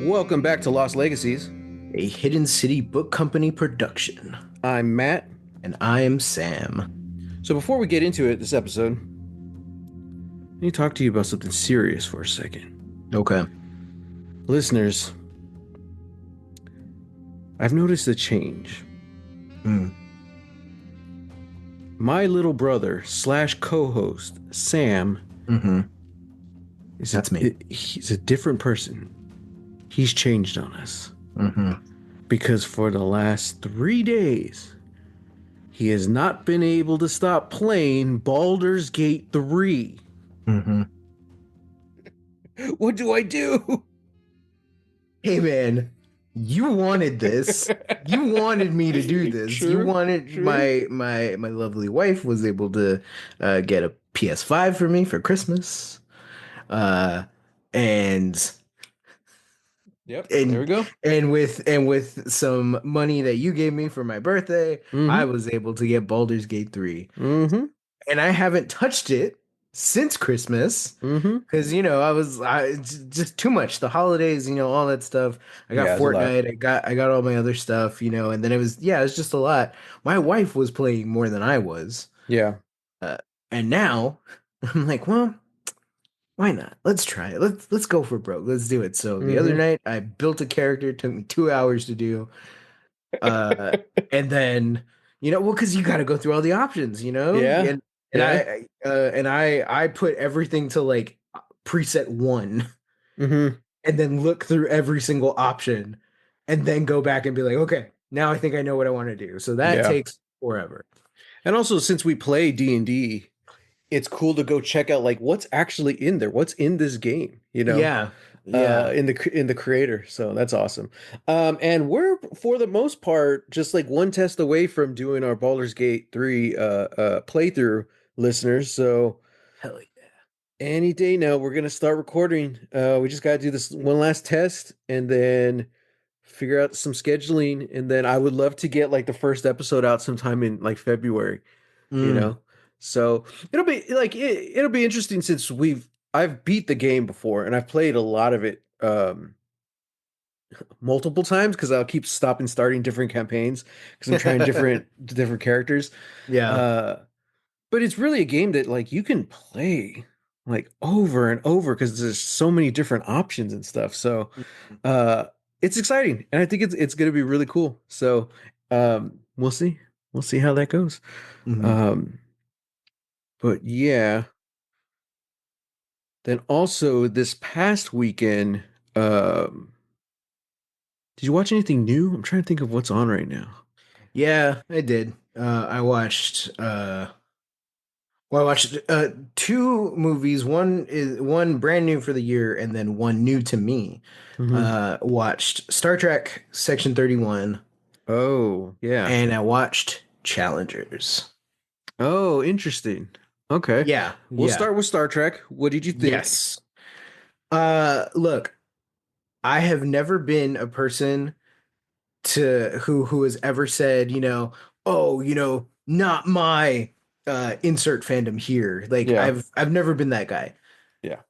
Welcome back to Lost Legacies. A Hidden City Book Company production. I'm Matt. And I'm Sam. So before we get into it this episode, I need to talk to you about something serious for a second. Okay. Listeners, I've noticed a change. Hmm. My little brother slash co-host, Sam, Mm-hmm. is That's me. he's a different person. He's changed on us. Mm-hmm. Because for the last 3 days, he has not been able to stop playing Baldur's Gate 3. Mm-hmm. What do I do? Hey man, you wanted this. You wanted me to do this. You True, wanted true. my lovely wife was able to get a PS5 for me for Christmas. Uh and Yep, there we and go. and with some money that you gave me for my birthday, I Mm-hmm. was able to get Baldur's Gate 3. Mm-hmm. And I haven't touched it since Christmas Mm-hmm. because it's just too much. The holidays, all that stuff. I got Yeah, it's a lot. Fortnite. I got all my other stuff, and then it was just a lot. My wife was playing more than I was, Yeah. uh, and now I'm like, well, why not? Let's try it. Let's go for broke. Let's do it. So the other Mm-hmm. night I built a character. It took me 2 hours to do. Uh, and then well, because you got to go through all the options, Yeah. and Yeah. I put everything to like preset one, Mm-hmm. and then look through every single option, and then go back and be like, okay, now I think I know what I want to do. So that Yeah. takes forever. And also, since we play D&D, it's cool to go check out like what's actually in there, what's in this game, Yeah, yeah. in the creator. So that's awesome. And we're for the most part just like one test away from doing our Baldur's Gate 3 playthrough, listeners. So Hell yeah. any day now, we're gonna start recording. We just gotta do this one last test and then figure out some scheduling. And then I would love to get like the first episode out sometime in like February, you Mm. know? So it'll be like it'll be interesting since I've beat the game before and I've played a lot of it multiple times because I'll keep stopping starting different campaigns because I'm trying different characters. Yeah. Uh but it's really a game that like you can play like over and over because there's so many different options and stuff. So uh it's exciting and I think it's going to be really cool. So we'll see. We'll see how that goes. Mhm. Um but yeah, then also this past weekend did you watch anything new? I'm trying to think of what's on right now. Yeah, I did. I watched two movies. One brand new for the year, and then one new to me. Hmm. Watched Star Trek Section 31, Oh, yeah. and I watched Challengers. Oh, interesting. Okay. Yeah, We'll yeah, start with Star Trek. What did you think? yes. Look, I have never been a person to who has ever said, oh, not my insert fandom here. Like Yeah. I've never been that guy. Yeah.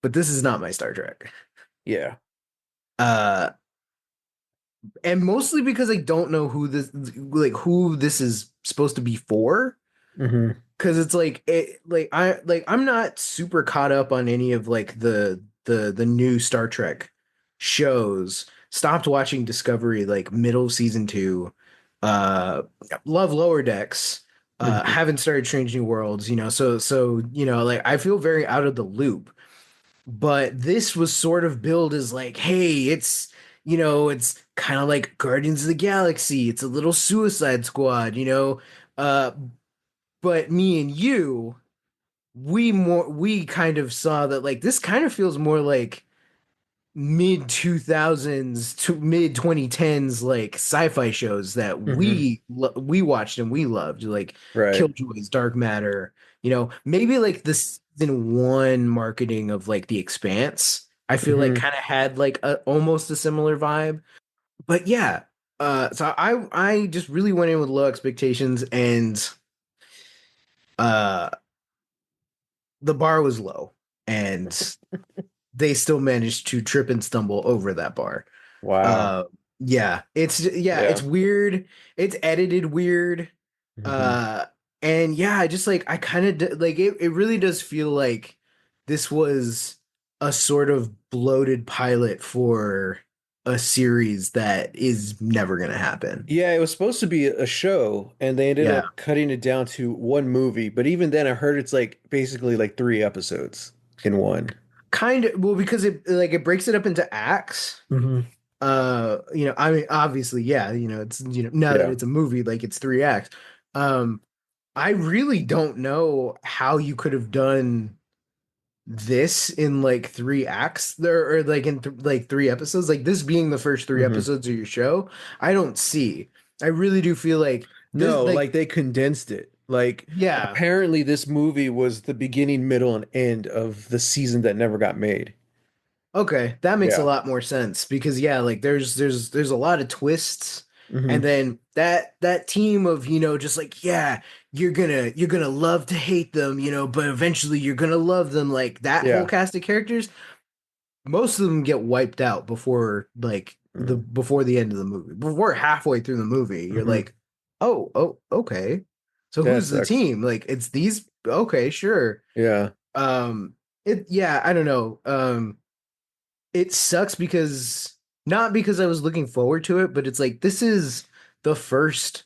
But this is not my Star Trek. Yeah. Uh and mostly because I don't know who this is supposed to be for. Hmm. Because it's I'm not super caught up on any of like the new Star Trek shows. Stopped watching Discovery like middle of season two. Uh love Lower Decks. Hmm. Haven't started Strange New Worlds, so like I feel very out of the loop. But this was sort of billed as like, hey, it's kind of like Guardians of the Galaxy. It's a little Suicide Squad. Uh, but me and you, we kind of saw that like this kind of feels more like mid 2000s to mid 2010s like sci-fi shows that Hmm. we watched and we loved, like Right. Killjoys, Dark Matter, maybe like the season one marketing of like The Expanse. I feel like Hmm. kind of had like almost a similar vibe. But yeah, so I just really went in with low expectations, and uh the bar was low, and they still managed to trip and stumble over that bar. Wow. Uh, yeah, it's Yeah. weird. It's edited weird. Hmm. Uh, and yeah, I just like I kind of like it. It really does feel like this was a sort of bloated pilot for a series that is never gonna happen. Yeah, it was supposed to be a show, and they ended Yeah, up cutting it down to one movie. But even then, I heard it's like basically like three episodes in one. kind of. Well, because it breaks it up into acts. Hmm. I mean, obviously, yeah, it's now that Yeah. it's a movie, like it's three acts. Um, I really don't know how you could have done this in like three acts there or like in like three episodes, like this being the first three Hmm. episodes of your show. I don't see. I really do feel like this, No, like they condensed it. Like yeah. apparently this movie was the beginning, middle, and end of the season that never got made. Okay, that makes a Yeah. lot more sense because yeah, like there's a lot of twists, and Hmm. then that team of just like yeah, you're gonna love to hate them, but eventually you're gonna love them. Like that whole Yeah. cast of characters, most of them get wiped out before the end of the movie. Before halfway through the movie, you're Hmm. like, oh, okay. So That who's the sucks. team? Like it's these. Okay, sure. Yeah. Um, yeah, I don't know. It sucks because not because I was looking forward to it, but it's like this is the first,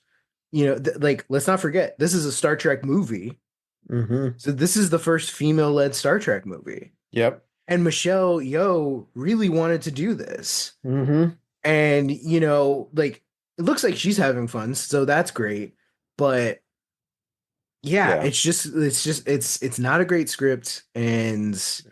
like let's not forget this is a Star Trek movie. Hmm. So this is the first female-led Star Trek movie. Yep. And Michelle Yeoh really wanted to do this. Hmm. And like it looks like she's having fun, so that's great. But yeah, Yeah. it's not a great script and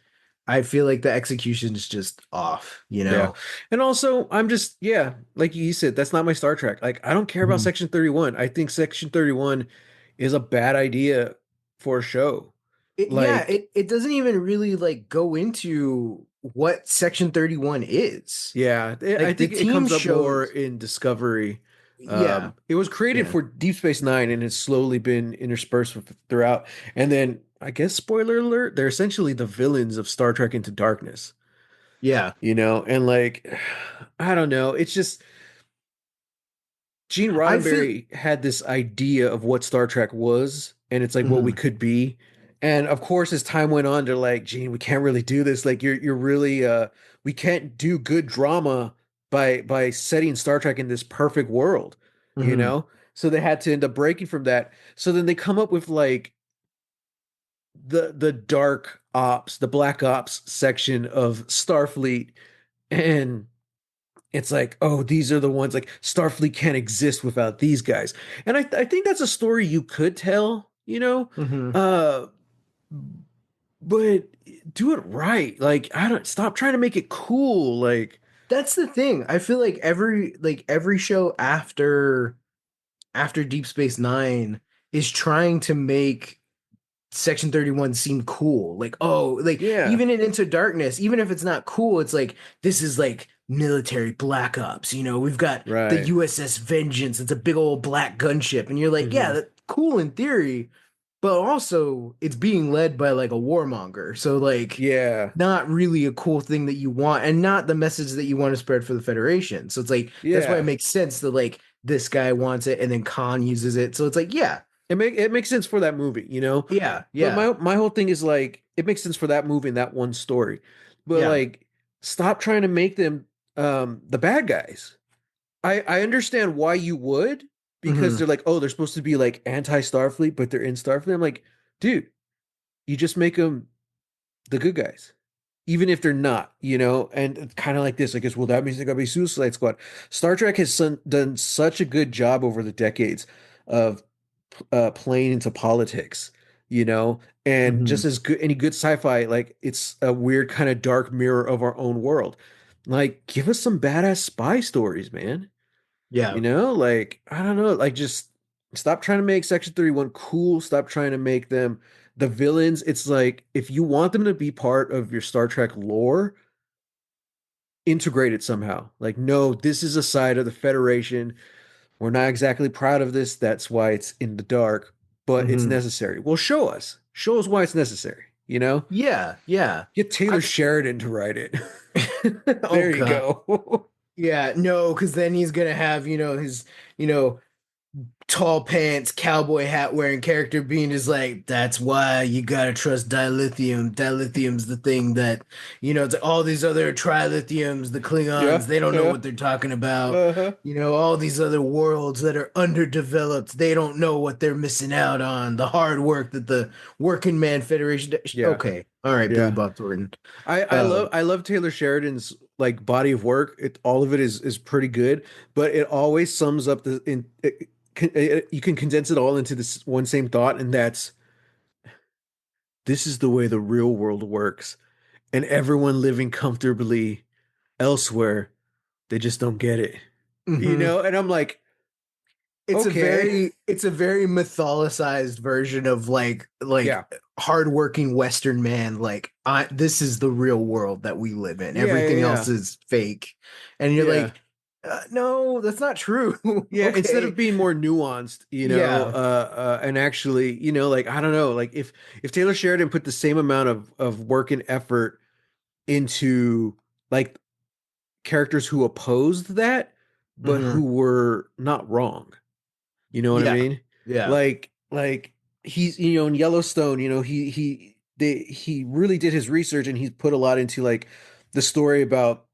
I feel like the execution is just off, you Yeah. know. And also, I'm just, yeah, like you said, that's not my Star Trek. Like, I don't care about Mhm. Section 31. I think Section 31 is a bad idea for a show. Yeah, Like, it doesn't even really like go into what Section 31 is. yeah, I Like the think it team comes up more shows, in Discovery. yeah, It was created yeah, for Deep Space Nine and has slowly been interspersed throughout. And then, I guess, spoiler alert, they're essentially the villains of Star Trek Into Darkness, yeah. And like, I don't know. It's just, Gene I feel, Roddenberry had this idea of what Star Trek was, and it's like what we mhm, could be. And of course, as time went on, they're like, Gene, we can't really do this. Like you're really we can't do good drama by setting Star Trek in this perfect world, you mhm, know? So they had to end up breaking from that. So then they come up with like the dark ops, the black ops section of Starfleet, and it's like, oh, these are the ones like Starfleet can't exist without these guys. And I think that's a story you could tell, mhm. uh, but do it right. Like, I don't stop trying to make it cool. Like, That's the thing. I feel like every show after Deep Space Nine is trying to make Section 31 seem cool. Like, oh, like yeah, even in Into Darkness, even if it's not cool, it's like this is like military black ops. We've got the right. USS Vengeance. It's a big old black gunship. And you're like, yeah, Hmm. that's cool in theory, but also it's being led by like a warmonger. So like Yeah, not really a cool thing that you want and not the message that you want to spread for the Federation. So it's like that's why it yeah. makes sense that like this guy wants it and then Khan uses it. So it's like, yeah, It makes sense for that movie. yeah, But yeah, my whole thing is like, it makes sense for that movie and that one story. But yeah. like, stop trying to make them the bad guys. I understand why you would, because Hmm. they're like, oh, they're supposed to be like anti-Starfleet, but they're in Starfleet. I'm like, dude, you just make them the good guys, even if they're not. And it's kind of like this, I guess, well, that means they gotta be Suicide Squad. Star Trek has done such a good job over the decades of playing into politics, and Hmm. just as good any good sci-fi, like it's a weird kind of dark mirror of our own world. Like, give us some badass spy stories, man. Yeah. Like, I don't know, like just stop trying to make Section 31 cool. Stop trying to make them the villains. It's like if you want them to be part of your Star Trek lore, integrate it somehow. Like, no, this is a side of the Federation. We're not exactly proud of this. That's why it's in the dark, but it's Hmm. necessary. Well, show us. Show us why it's necessary, you know? Yeah, yeah. Get Taylor I Sheridan to write it. oh There you God. go. Yeah, no, because then he's gonna have, his, you know, tall pants, cowboy hat wearing character being is like, that's why you gotta trust dilithium. Dilithium's the thing that, it's like all these other trilithiums, the Klingons, Yeah, they don't know yeah. what they're talking about. Uh-huh. All these other worlds that are underdeveloped, they don't know what they're missing out on. The hard work that the Working Man Federation. Yeah, Okay, all right, Billy yeah. Bob Thornton. I Um, love Taylor Sheridan's like body of work. All of it is pretty good, but it always sums up you can condense it all into this one same thought, and that's this is the way the real world works, and everyone living comfortably elsewhere, they just don't get it, you mhm. know? And I'm like, it's a okay, very it's a very mythologized version of like yeah, hardworking Western man. Like, this is the real world that we live in. yeah, yeah, Everything else yeah, is fake, and you're yeah. like, no, that's not true. Yeah, instead Okay, of being more nuanced, yeah. and actually, like I don't know, like if Taylor Sheridan put the same amount of work and effort into like characters who opposed that, but Hmm. who were not wrong. You know what I Yeah, mean? yeah. Like he's in Yellowstone, he really did his research and he's put a lot into like the story about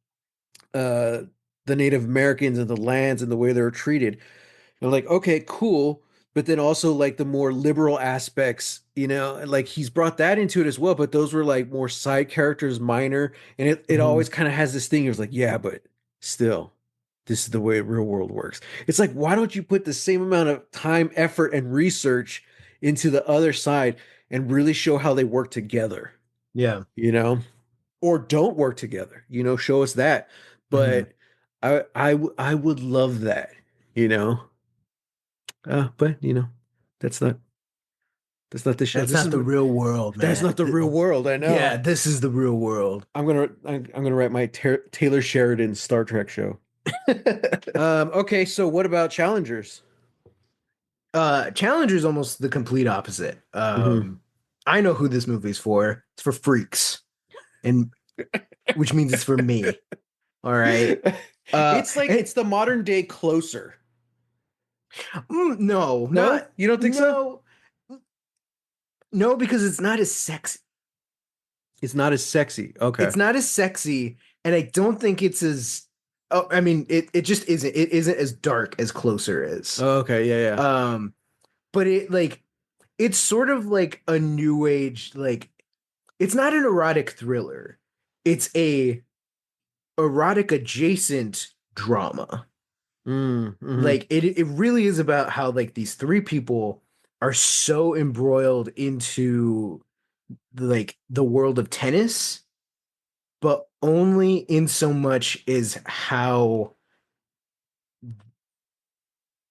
uh the Native Americans and the lands and the way they were treated. And like, okay, cool. But then also like the more liberal aspects, and like he's brought that into it as well. But those were like more side characters, minor. And it Hmm. always kind of has this thing. It was like, yeah, but still, this is the way real world works. It's like, why don't you put the same amount of time, effort, and research into the other side and really show how they work together, Yeah. you know? Or don't work together, show us that. Hmm. But I would love that, you know? But that's not that's not the show. That's not the real world, That's man. not the real world. I Yeah, know. this is the real world. I'm gonna write my Taylor Sheridan Star Trek show. Okay, so what about Challengers? Challenger's almost the complete opposite. Hmm. I know who this movie's for. It's for freaks, and which means it's for me. All right. It's like And it's the modern day Closer. no, No, not you don't think so? no, no, because it's not as sexy. It's not as sexy. Okay. It's not as sexy, and I don't think it's as. Oh, I mean, it just isn't. It isn't as dark as Closer is. Okay. Yeah. Yeah. Um, but it's sort of like a new age. Like, it's not an erotic thriller. It's a erotic adjacent drama. Mm-hmm. Like, it really is about how like these three people are so embroiled into like the world of tennis, but only in so much is how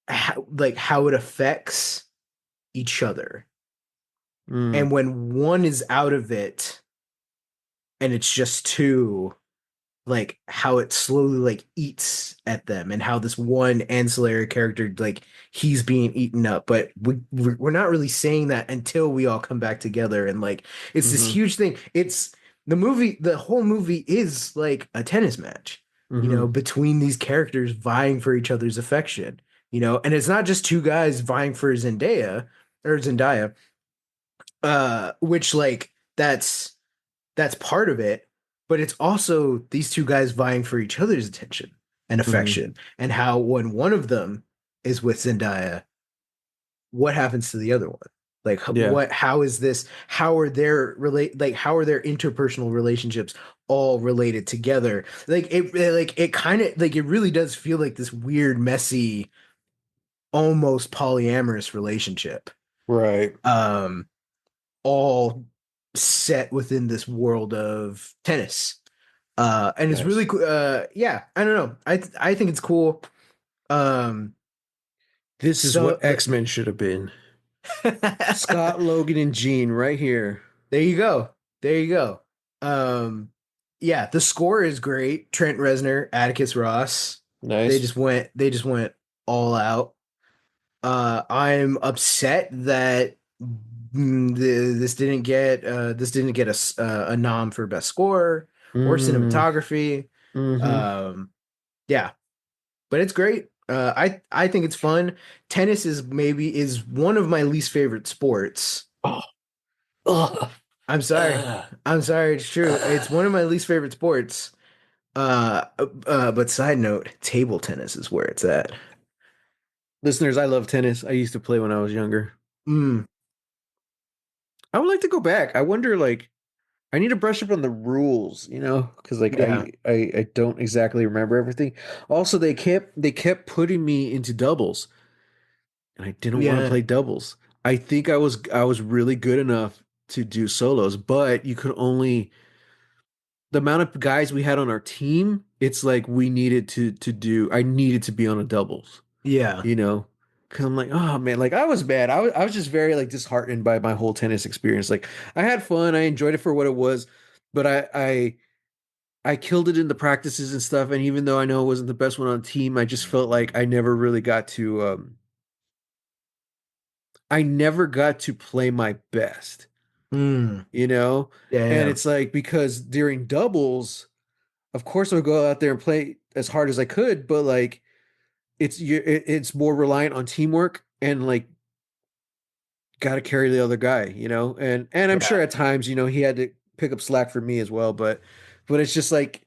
it affects each other. Mm. And when one is out of it and it's just two, like how it slowly like eats at them, and how this one ancillary character, like, he's being eaten up, but we're not really saying that until we all come back together, and like it's this Mm-hmm. huge thing. The whole movie is like a tennis match, Mm-hmm. between these characters vying for each other's affection, and it's not just two guys vying for Zendaya, which, like, that's part of it, but it's also these two guys vying for each other's attention and Mm-hmm. affection, and how when one of them is with Zendaya, what happens to the other one? Like, Yeah. how is this? How are their interpersonal relationships all related together? It kind of like, it really does feel like this weird, messy, almost polyamorous relationship. Right. Um, all set within this world of tennis. And it's really Nice. cool. Yeah, I don't know. I think it's cool. Um, This is so what X-Men should have been. Scott, Logan, and Jean right here. there you go. There you go. Um, yeah, the score is great. Trent Reznor, Atticus Ross. They Nice. just went. They just went all out. I'm upset that this didn't get a nom for best score or Mm, cinematography. hmm. Um, yeah, but it's great. I think it's fun. Tennis is one of my least favorite sports. Oh, ugh, I'm sorry. ugh, I'm sorry. It's true. It's ugh. one of my least favorite sports. But side note, table tennis is where it's at. Listeners, I love tennis. I used to play when I was younger. Mm, I would like to go back. I wonder, like, I need to brush up on the rules, because like yeah. I don't exactly remember everything. Also, they kept putting me into doubles, and I didn't want to Yeah. play doubles. I think I was really good enough to do solos, but you could only the amount of guys we had on our team, it's like we needed to do I needed to be on a doubles, Yeah. you know? Because I'm like, oh man, like I was bad. I was just very like disheartened by my whole tennis experience. Like I had fun, I enjoyed it for what it was, but I killed it in the practices and stuff. And even though I know I wasn't the best one on the team, I just felt like I never got to play my best, Mm, you know? yeah. And Yeah. it's like because during doubles, of course I would go out there and play as hard as I could, but like it's more reliant on teamwork and like got to carry the other guy, and I'm sure Yeah. at times, he had to pick up slack for me as well, but it's just like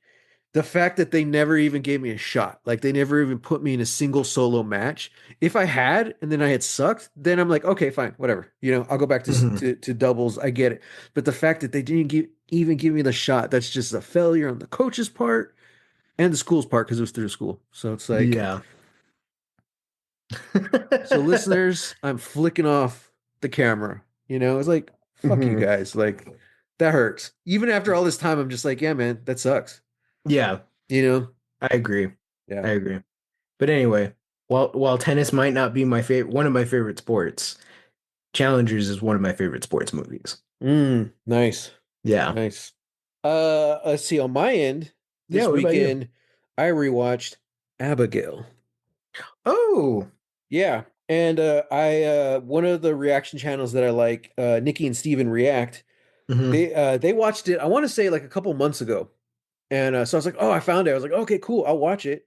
the fact that they never even gave me a shot, like they never even put me in a single solo match. If I had and then I had sucked, then I'm like, okay, fine, whatever, I'll go back to Mhm. to, to doubles. I get it, but the fact that they didn't even give me the shot, that's just a failure on the coach's part and the school's part because it was through school. So it's like, Yeah. so listeners, I'm flicking off the camera. It's like, fuck you Mhm. guys. Like, that hurts. Even after all this time, I'm just like, yeah, man, that sucks. Yeah, You know? I agree. Yeah. I agree. But anyway, while tennis might not be one of my favorite sports, Challengers is one of my favorite sports movies. Nice. Yeah. Nice. Let's see. On my end, Yeah, this what about you? weekend, I rewatched Abigail. Oh. Yeah. And I one of the reaction channels that I like, Nikki and Steven React, Hmm. they watched it, I want to say like a couple months ago. And so I was like, oh, I found it. I was like, okay, cool, I'll watch it.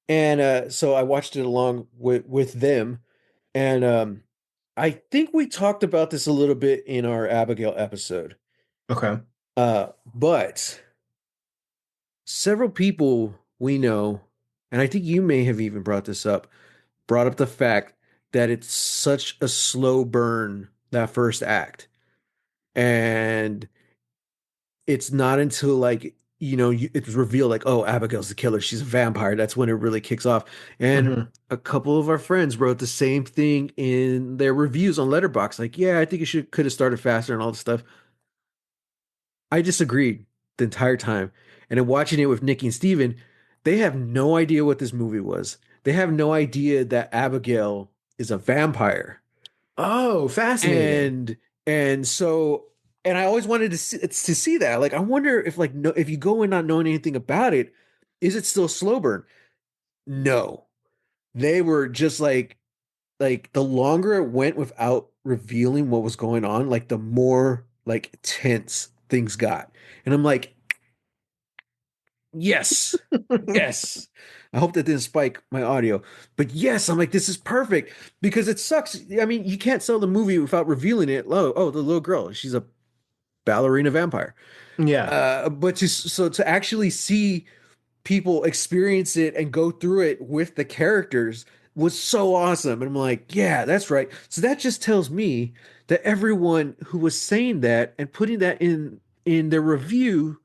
And so I watched it along with them. And I think we talked about this a little bit in our Abigail episode. Okay. But several people we know, and I think you may have even brought up the fact that it's such a slow burn, that first act. And it's not until like it's revealed like, oh, Abigail's the killer, she's a vampire, that's when it really kicks off. And Hmm. a couple of our friends wrote the same thing in their reviews on Letterboxd, like, yeah, I think it should could have started faster and all this stuff. I disagreed the entire time. And in watching it with Nikki and Steven, they have no idea what this movie was. They have no idea that Abigail is a vampire. Oh, fascinating. And and so and I always wanted to see that. Like, I wonder if, like, no, if you go in not knowing anything about it, is it still slow burn? No, they were just like the longer it went without revealing what was going on, like the more like tense things got. And I'm like, yes, yes. I hope that didn't spike my audio, but yes, I'm like, this is perfect because it sucks. I mean, you can't sell the movie without revealing it. Oh, the little girl, she's a ballerina vampire. Yeah. But to actually see people experience it and go through it with the characters was so awesome. And I'm like, yeah, that's right. So that just tells me that everyone who was saying that and putting that in their review,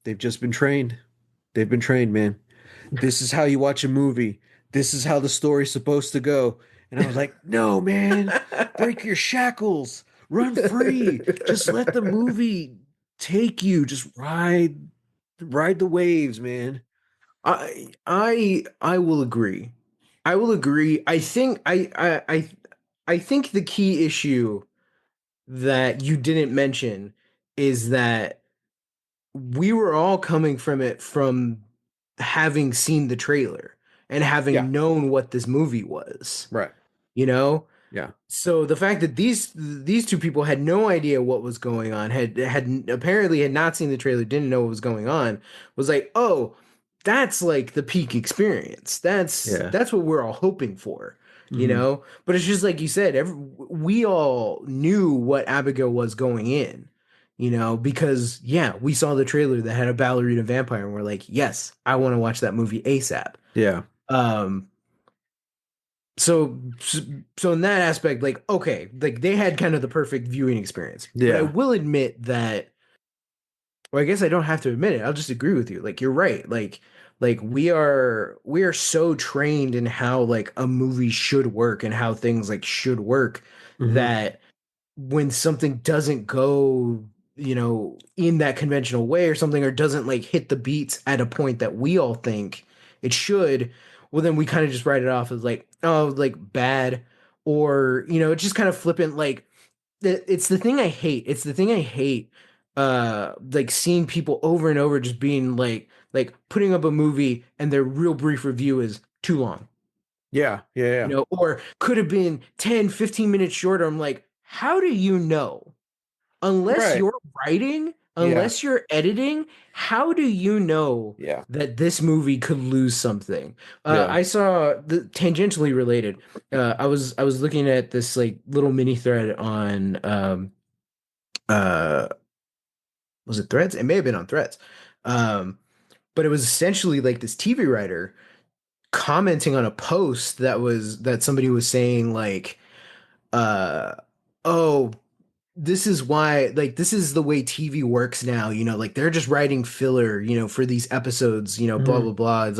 they've just been trained. They've been trained, man. This is how you watch a movie. This is how the story's supposed to go. And I was like, no, man, break your shackles, run free. Just let the movie take you. Just ride the waves, man. I will agree. I will agree. I think the key issue that you didn't mention is that we were all coming from it from having seen the trailer and Yeah, having known what this movie was, right. you know? Yeah. So the fact that these two people had no idea what was going on, had apparently had not seen the trailer, didn't know what was going on, was like, oh, that's like the peak experience. Yeah. That's what we're all hoping for, you Hmm. know? But it's just like you said, we all knew what Abigail was going in, you know, because yeah, we saw the trailer that had a ballerina vampire, and we're like, yes, I want to watch that movie ASAP. Yeah. Um, so so in that aspect, like okay, like they had kind of the perfect viewing experience. But I Yeah. will admit that, well, I guess I don't have to admit it. I'll just agree with you. Like you're right. Like we are so trained in how like a movie should work and how things like should work Hmm. that when something doesn't go, you know, in that conventional way or something, or doesn't like hit the beats at a point that we all think it should, well, then we kind of just write it off as like, oh, like bad, or, you know, it's just kind of flippant. Like, it's the thing I hate. It's the thing I hate. Like seeing people over and over just being like putting up a movie and their real brief review is too long, Yeah. Yeah. you Yeah. know, or could have been 10, 15 minutes shorter. I'm like, how do you know? Unless Right. you're writing, Yeah. unless you're editing, how do you know Yeah. that this movie could lose something? Yeah. I saw the tangentially related. I was looking at this like little mini thread on uh was it Threads? It may have been on Threads. Um, but it was essentially like this TV writer commenting on a post that somebody was saying like uh oh, this is why, like, this is the way TV works now, you know, like they're just writing filler, you know, for these episodes, you know, blah Hmm. blah blah. It's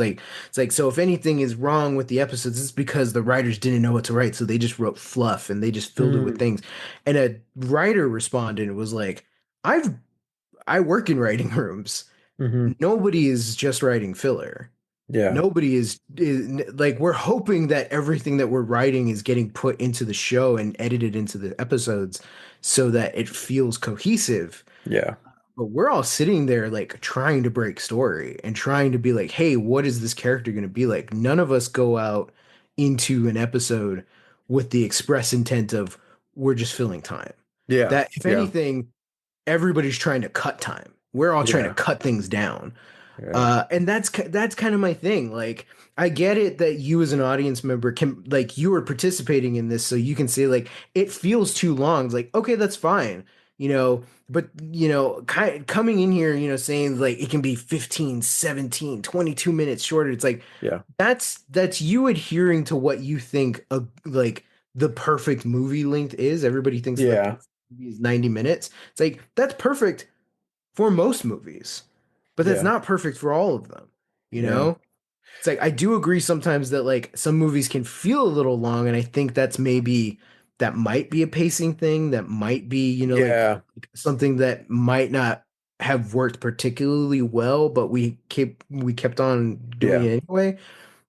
like so if anything is wrong with the episodes, it's because the writers didn't know what to write, so they just wrote fluff and they just filled it with Hmm. things. And a writer responded and was like, I've I work in writing rooms. Hmm. Nobody is just writing filler. Yeah. Nobody is like, we're hoping that everything that we're writing is getting put into the show and edited into the episodes so that it feels cohesive. Yeah. But we're all sitting there like trying to break story and trying to be like, hey, what is this character going to be like? None of us go out into an episode with the express intent of we're just filling time. Yeah. That if Yeah. anything, everybody's trying to cut time. We're all trying to Yeah. cut things down. Yeah. And that's kind of my thing. Like, I get it that you as an audience member can, like, you are participating in this, so you can say like it feels too long. It's like, okay, that's fine, you know. But you know, coming in here, you know, saying like it can be 15, 17, 22 minutes shorter. It's like Yeah. that's you adhering to what you think a like the perfect movie length is. Everybody thinks like the Yeah. movie is 90 minutes. It's like that's perfect for most movies, but that's Yeah. not perfect for all of them. You Yeah. know, it's like I do agree sometimes that like some movies can feel a little long, and I think that might be a pacing thing. That might be, you know, Yeah. like something that might not have worked particularly well, but we kept on doing Yeah. it anyway.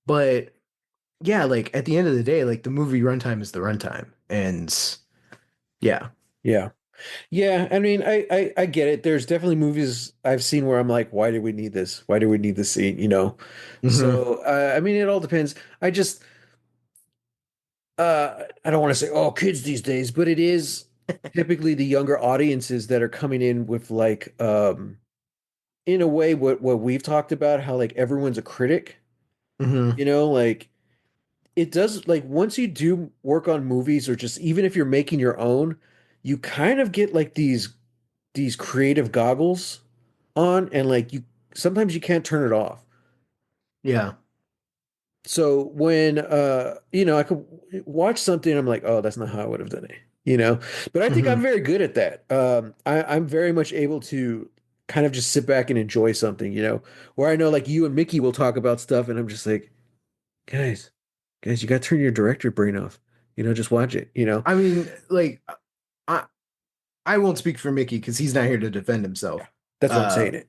But yeah, like at the end of the day, like the movie runtime is the runtime, and yeah. Yeah. Yeah. I mean, I get it. There's definitely movies I've seen where I'm like, why do we need this? Why do we need this scene? You know? Hmm. So, I mean, it all depends. I don't want to say, oh, kids these days, but it is typically the younger audiences that are coming in with like, in a way, what we've talked about, how like everyone's a critic, Hmm. you know, like it does like once you do work on movies or just even if you're making your own, you kind of get like these creative goggles on and like you sometimes you can't turn it off. Yeah. So when you know, I could watch something, I'm like, oh, that's not how I would have done it, you know. But I think I'm Hmm. very good at that. I'm very much able to kind of just sit back and enjoy something, you know, where I know like you and Mickey will talk about stuff and I'm just like, guys, guys, you got to turn your director brain off. You know, just watch it, you know. I mean, like, I I won't speak for Mickey because he's not here to defend Yeah. himself. That's why I'm Uh, saying it.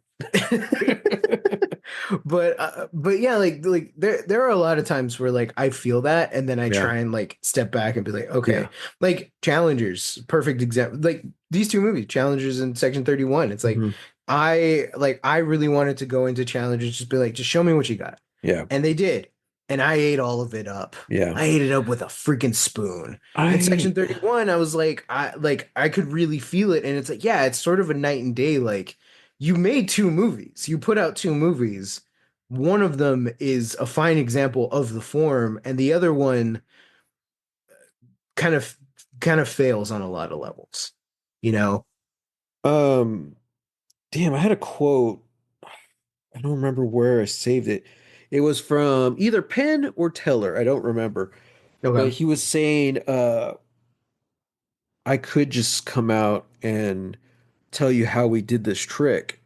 but yeah, like there are a lot of times where like I feel that, and then I Yeah. try and like step back and be like, Yeah. okay, like Challengers, perfect example. Like these two movies, Challengers and Section 31. It's like Hmm. I really wanted to go into Challengers, just be like, just show me what you got, Yeah. and they did. and I ate all of it up. Yeah. I ate it up with a freaking spoon. In I Section 31, I was I could really feel it, and it's like, yeah, it's sort of a night and day. Like, you made two movies, you put out two movies. One of them is a fine example of the form, and the other one kind of kind of fails on a lot of levels. You know? um damn, I had a quote. I don't remember where I saved it. It was from either Penn or Teller. I don't remember. But Okay. he was saying I could just come out and tell you how we did this trick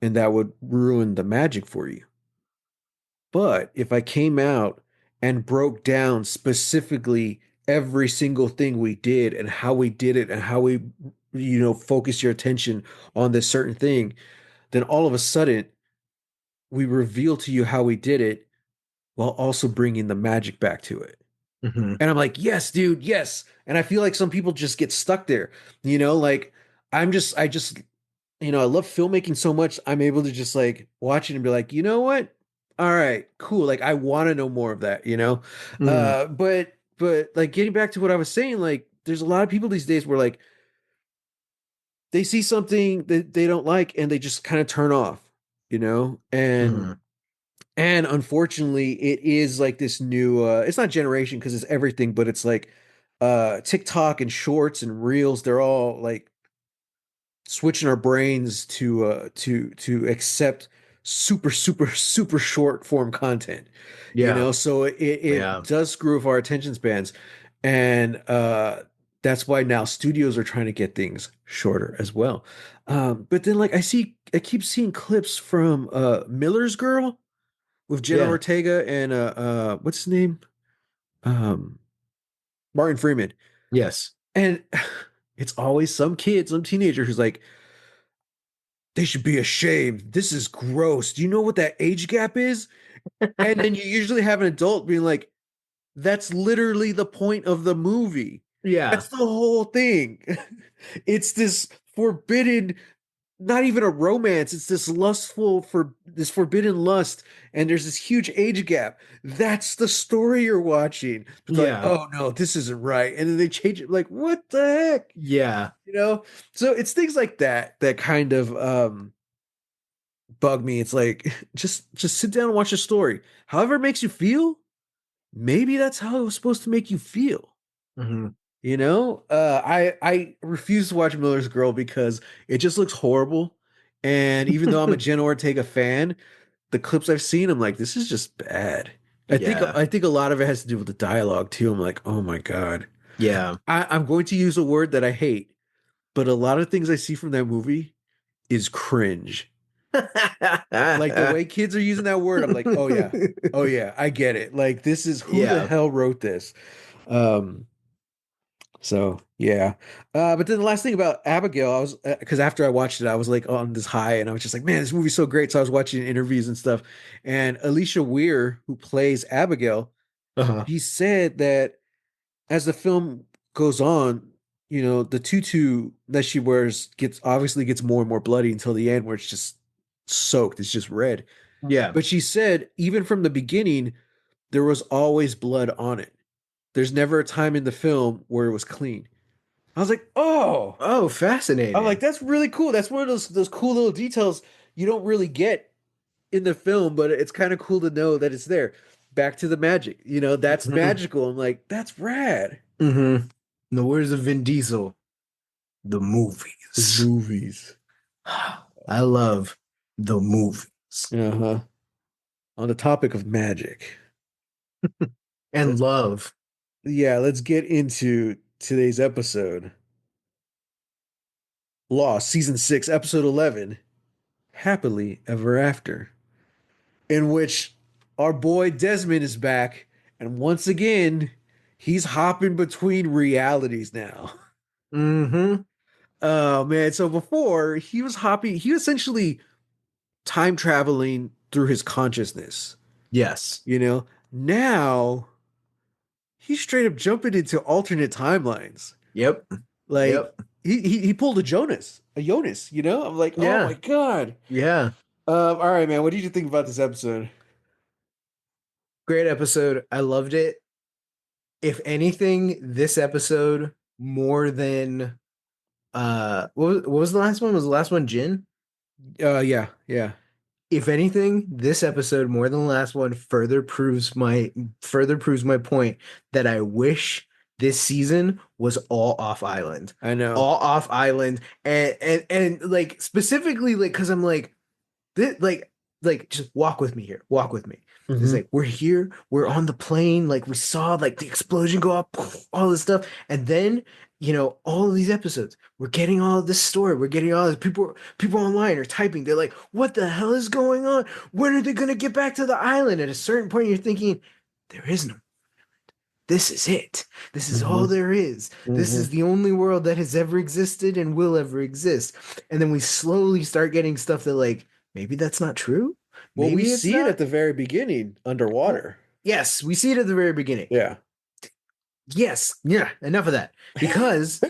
and that would ruin the magic for you. But if I came out and broke down specifically every single thing we did and how we did it and how we, focus your attention on this certain thing, then all of a sudden we reveal to you how we did it while also bringing the magic back to it. Hmm. And I'm like, yes, dude, yes. And I feel like some people just get stuck there, like I just, I love filmmaking so much. I'm able to just like watch it and be like, you know what? All right, cool. Like I want to know more of that. Hmm. But like getting back to what I was saying, like there's a lot of people these days where like they see something that they don't like and they just kind of turn off, you know? Hmm. And unfortunately, it is like this new it's not generation because it's everything, but it's like TikTok and shorts and reels, they're all like switching our brains to accept super short form content. Yeah. So it Yeah. does screw with our attention spans. And that's why now studios are trying to get things shorter as well. But then like I keep seeing clips from Miller's Girl with Jenna Yeah. Ortega and what's his name? Um Martin Freeman. Yes. And it's always some kid, some teenager who's like, they should be ashamed. This is gross. Do you know what that age gap is? And then you usually have an adult being like, that's literally the point of the movie. Yeah. That's the whole thing. It's this forbidden, not even a romance. It's this this forbidden lust, and there's this huge age gap. That's the story you're watching. It's like, Yeah. oh no, this isn't right. And then they change it, like, what the heck? Yeah. You know? So it's things like that that kind of bug me. It's like just sit down and watch a story. However it makes you feel, maybe that's how it was supposed to make you feel. Hmm. I refuse to watch Miller's Girl because it just looks horrible. And even though I'm a Jen Ortega fan, the clips I've seen, I'm like, this is just bad. Yeah. I think a lot of it has to do with the dialogue too. I'm like, oh my God. Yeah. I'm going to use a word that I hate, but a lot of things I see from that movie is cringe. Like the way kids are using that word, I'm like, oh yeah, I get it. Like this is who the Yeah. hell wrote this? Um, so yeah. But then the last thing about Abigail, I was because after I watched it, I was like on this high, and I was just like, man, this movie's so great. So I was watching interviews and stuff, and Alicia Weir, who plays Abigail, Uh-huh. he said that as the film goes on, the tutu that she wears gets more and more bloody until the end, where it's just soaked, it's just red. Yeah. But she said, even from the beginning, there was always blood on it. There's never a time in the film where it was clean. I was like, oh, Oh, I'm like, fascinating. that's really cool. That's one of those cool little details you don't really get in the film, but it's kind of cool to know that it's there. Back to the magic, that's Hmm. magical. I'm like, that's rad. Hmm. In the words of Vin Diesel, the The movies. movies. I love the movies Uh-huh. On the topic of magic, and let's love. yeah, let's get into today's episode. Lost, season 6, episode 11, Happily Ever After, in which our boy Desmond is back, and once again, he's hopping between realities now. Hmm. Oh man, so before he was essentially time traveling through his consciousness, Yes. you know? Now he's straight up jumping into alternate timelines. Yep. Like Yep. he pulled a Jonas, I'm like, oh my Yeah. God. Yeah. All right, man, what did you think about this episode? Great episode. I loved it. If anything, this episode more than what was the last one? Was the last one Jin? Yeah, yeah. If anything, this episode more than the last one further proves my point that I wish this season was all off island. I know. All off island and like specifically like because I'm like this, like just walk with me here. Walk with me. It's Hmm. like we're here, we're on the plane, like we saw like the explosion go up, all this stuff, and then all of these episodes, we're getting all of this story, we're getting all this people online are typing, they're like, what the hell is going on? When are they gonna get back to the island? At a certain point, you're thinking, there is no. This is it. This is all Hmm. there is. This Hmm. is the only world that has ever existed and will ever exist. And then we slowly start getting stuff that like maybe that's not true. Well, we Maybe it's see it at not. the very beginning Well, underwater. yes, we see it at the very beginning. Yeah. Yes, yeah, enough of that. Because,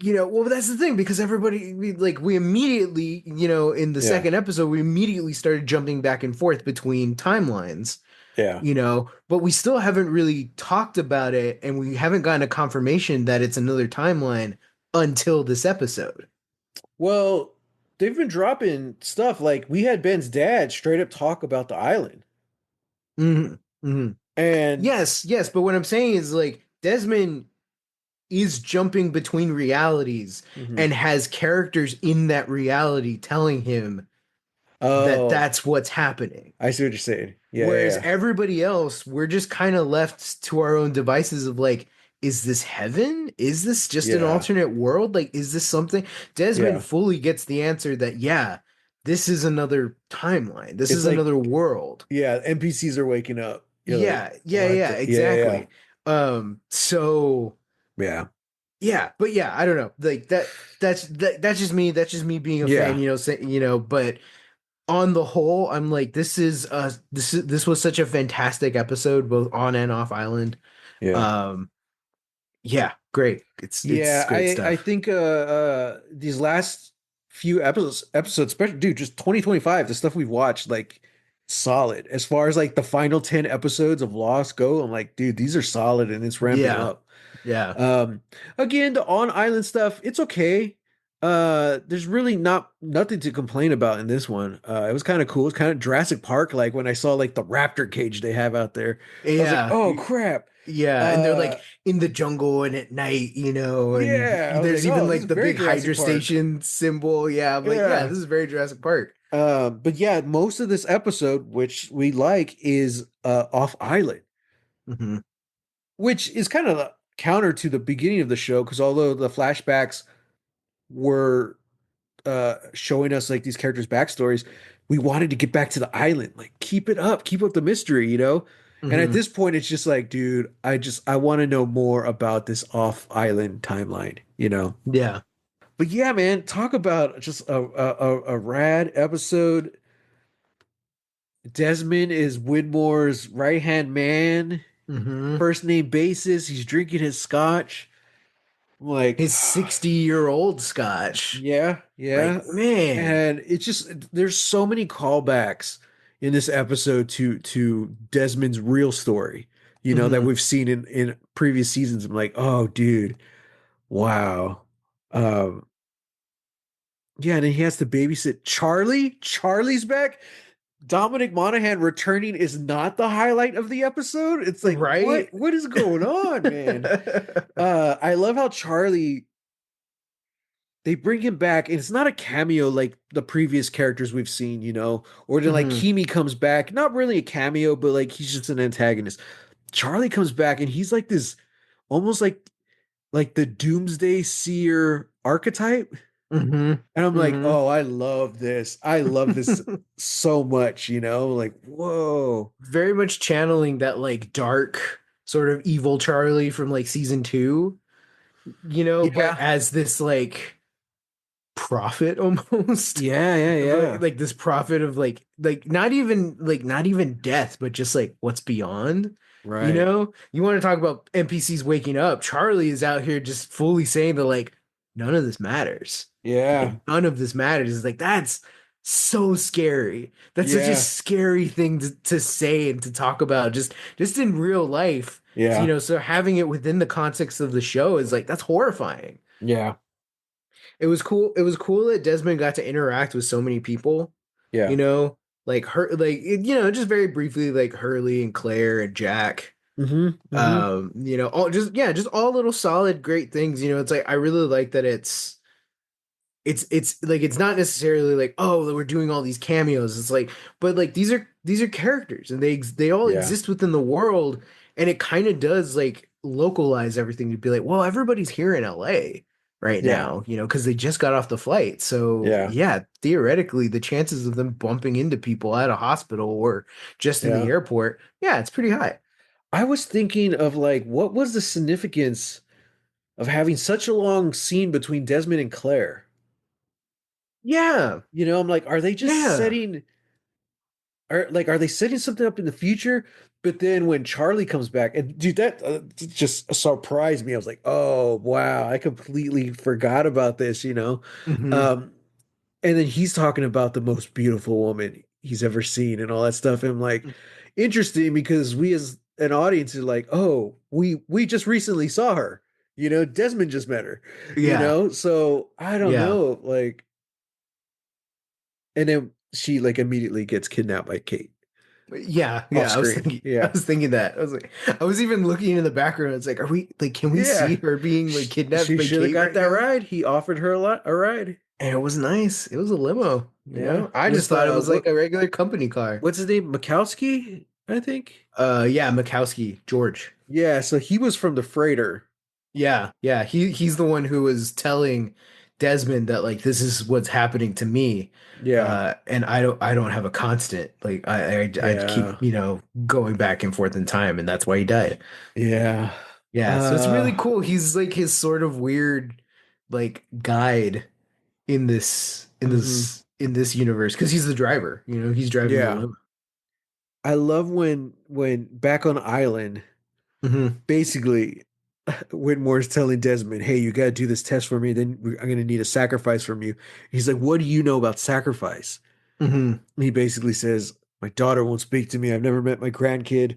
well, that's the thing, because everybody, we immediately, in the Yeah. second episode, we immediately started jumping back and forth between timelines, Yeah. but we still haven't really talked about it, and we haven't gotten a confirmation that it's another timeline until this episode. Well, they've been dropping stuff like we had Ben's dad straight up talk about the island. Hmm. Hmm. And Yes, yes, but what I'm saying is like Desmond is jumping between realities Mhm. and has characters in that reality telling him that Oh, that's what's happening. I see what you're saying. Yeah, yeah, Whereas yeah. everybody else, we're just kind of left to our own devices of like, is this heaven? Is this just an Yeah. alternate world? Like, is this something? Desmond Yeah. fully gets the answer that, yeah, this is another timeline. This It's is like, another world. yeah, NPCs are waking up. You're like, Yeah, yeah, what yeah, the yeah, yeah. exactly. So Yeah. yeah, but yeah, I don't know. Like that's just me. That's just me being a fan, Yeah. but on the whole, I'm like, this was such a fantastic episode, both on and off island. Yeah. Um, yeah, great. It's Yeah, great I stuff. think these last few episodes, especially dude, just 2025, the stuff we've watched, like solid. As far as like the final 10 episodes of Lost go, I'm like, dude, these are solid and it's ramping Yeah, up. yeah. Um, Again, the on island stuff, it's okay. There's really nothing to complain about in this one. It was kind of cool. It's kind of Jurassic Park, like when I saw like the raptor cage they have out there. I was like, Yeah, oh crap. yeah, and they're Uh, like in the jungle and at night, and yeah, I was like, there's even oh, this is like the very big Jurassic Hydra Park. Station symbol. Yeah, I'm like, yeah, Yeah. this is very Jurassic Park. But yeah, most of this episode, which we like, is off island, Hmm. which is kind of counter to the beginning of the show, because although the flashbacks were showing us like these characters' backstories, we wanted to get back to the island. Like, keep up the mystery, you know? And at Hmm. this point, it's just like, dude, I want to know more about this off island timeline, you know? Yeah. But yeah, man, talk about just a rad episode. Desmond is Widmore's right hand man, Hmm. first name basis. He's drinking his scotch. I'm like, His 60-year-old Scotch. yeah, Like, yeah. man. And it's just there's so many callbacks in this episode to Desmond's real story, you know, that Hmm. we've seen in previous seasons. I'm like, oh, dude, wow. Um, yeah, and then he has to babysit Charlie. Charlie's back. Dominic Monaghan returning is not the highlight of the episode. It's like, Right? what is going on, man? I love how Charlie they bring him back, and it's not a cameo like the previous characters we've seen, you know, or then like Hmm. Kimi comes back, not really a cameo, but like he's just an antagonist. Charlie comes back, and he's like this, almost like the Doomsday Seer archetype, Hmm. and I'm like, Hmm. oh, I love this. I love this so much, you know, like whoa, Very much channeling that like dark sort of evil Charlie from like season two, but yeah, as this like prophet almost. yeah, yeah, But yeah, like this prophet of not even death, but just like what's beyond. right, You want to talk about NPCs waking up. Charlie is out here just fully saying that like none of this matters. yeah, Like none of this matters. It's like that's so scary. That's such a Yeah. scary thing to say and to talk about just in real life. So, Yeah. so having it within the context of the show is like that's horrifying. Yeah. It was cool. It was cool that Desmond got to interact with so many people, Yeah. you know, like her, just very briefly, like Hurley and Claire and Jack. Mm-hmm. Mm-hmm. All just yeah, just all little solid great things. It's like I really like that it's like it's not necessarily like oh we're doing all these cameos. It's like but like these are characters and they all Yeah. exist within the world and it kind of does like localize everything to be like well everybody's here in LA right Yeah. now because they just got off the flight so Yeah. yeah theoretically the chances of them bumping into people at a hospital or just in the Yeah. airport yeah it's pretty high. I was thinking of like, what was the significance of having such a long scene between Desmond and Claire? Yeah, I'm like, are they just yeah. setting, are they setting something up in the future? But then when Charlie comes back, and dude, that just surprised me. I was like, oh wow, I completely forgot about this. Hmm. Um, and then he's talking about the most beautiful woman he's ever seen and all that stuff. And I'm like, interesting because we as an audience are like, oh, we just recently saw her. Desmond just met her. Yeah, So I don't yeah. know, like, and then she like immediately gets kidnapped by Kate Yeah, off yeah. I was screen. thinking, I Yeah. was thinking that. I was like, I was even looking in the background. It's like, are we like, can we see Yeah. her being like kidnapped She by should have Kate got right that now? ride. He offered her a ride. And it was nice. It was a limo. Yeah. I just With thought it was like what a regular company car. what's his name? Mikowski, I think. Yeah, Mikowski, George. Yeah, so he was from the freighter. Yeah, yeah. He's the one who was telling Desmond that like this is what's happening to me. Yeah. And I don't have a constant. Like I keep, Yeah. going back and forth in time, and that's why he died. Yeah. Yeah, so it's really Uh cool. He's like his sort of weird like guide in this in mhm. this in this universe because he's the driver, he's driving the Yeah. limo. I love when back on island, Hmm. basically Whitmore's telling Desmond, "Hey, you got to do this test for me. Then I'm going to need a sacrifice from you." He's like, "What do you know about sacrifice?" Hmm. And he basically says, "My daughter won't speak to me. I've never met my grandkid.